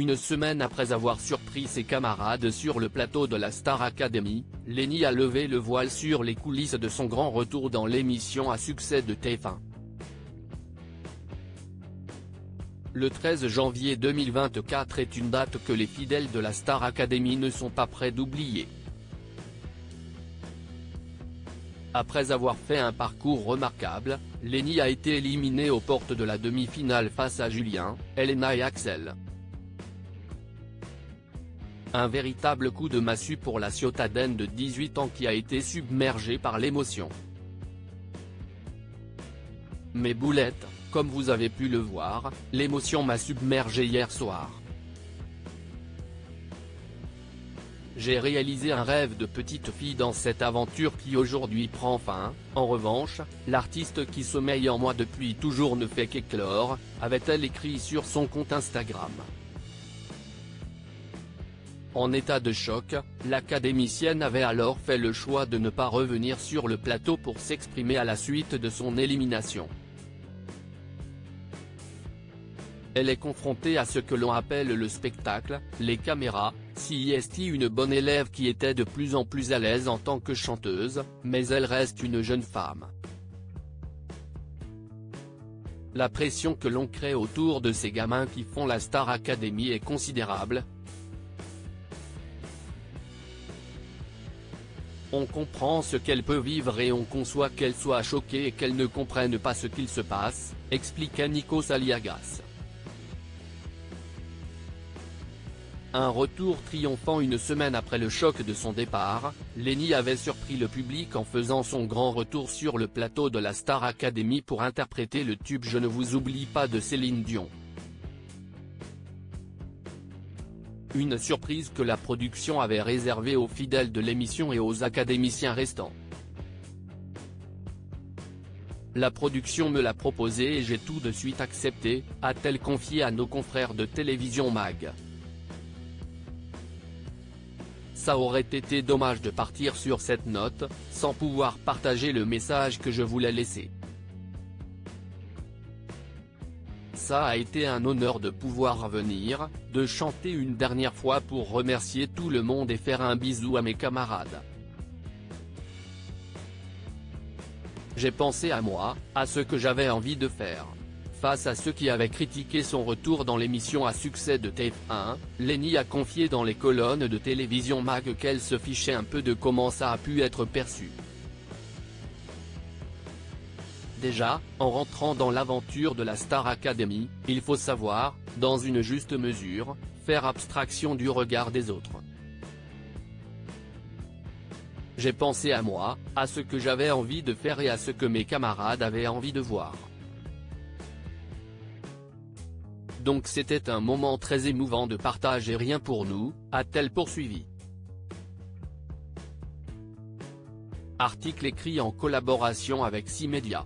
Une semaine après avoir surpris ses camarades sur le plateau de la Star Academy, Lenny a levé le voile sur les coulisses de son grand retour dans l'émission à succès de TF1. Le 13 janvier 2024 est une date que les fidèles de la Star Academy ne sont pas prêts d'oublier. Après avoir fait un parcours remarquable, Lenny a été éliminé aux portes de la demi-finale face à Julien, Elena et Axel. Un véritable coup de massue pour la Ciotadenne de 18 ans qui a été submergée par l'émotion. Mais boulette, comme vous avez pu le voir, l'émotion m'a submergé hier soir. J'ai réalisé un rêve de petite fille dans cette aventure qui aujourd'hui prend fin. En revanche, l'artiste qui sommeille en moi depuis toujours ne fait qu'éclore, avait-elle écrit sur son compte Instagram. En état de choc, l'académicienne avait alors fait le choix de ne pas revenir sur le plateau pour s'exprimer à la suite de son élimination. Elle est confrontée à ce que l'on appelle le spectacle, les caméras, si est une bonne élève qui était de plus en plus à l'aise en tant que chanteuse, mais elle reste une jeune femme. La pression que l'on crée autour de ces gamins qui font la Star Academy est considérable. On comprend ce qu'elle peut vivre et on conçoit qu'elle soit choquée et qu'elle ne comprenne pas ce qu'il se passe, expliquait Nikos Aliagas. Un retour triomphant une semaine après le choc de son départ, Lenny avait surpris le public en faisant son grand retour sur le plateau de la Star Academy pour interpréter le tube Je ne vous oublie pas de Céline Dion. Une surprise que la production avait réservée aux fidèles de l'émission et aux académiciens restants. La production me l'a proposé et j'ai tout de suite accepté, a-t-elle confié à nos confrères de Télévision Mag. Ça aurait été dommage de partir sur cette note, sans pouvoir partager le message que je voulais laisser. Ça a été un honneur de pouvoir venir, de chanter une dernière fois pour remercier tout le monde et faire un bisou à mes camarades. J'ai pensé à moi, à ce que j'avais envie de faire. Face à ceux qui avaient critiqué son retour dans l'émission à succès de TF1, Lenny a confié dans les colonnes de Télévision Mag qu'elle se fichait un peu de comment ça a pu être perçu. Déjà, en rentrant dans l'aventure de la Star Academy, il faut savoir, dans une juste mesure, faire abstraction du regard des autres. J'ai pensé à moi, à ce que j'avais envie de faire et à ce que mes camarades avaient envie de voir. Donc c'était un moment très émouvant de partage et rien pour nous, a-t-elle poursuivi. Article écrit en collaboration avec 6 médias.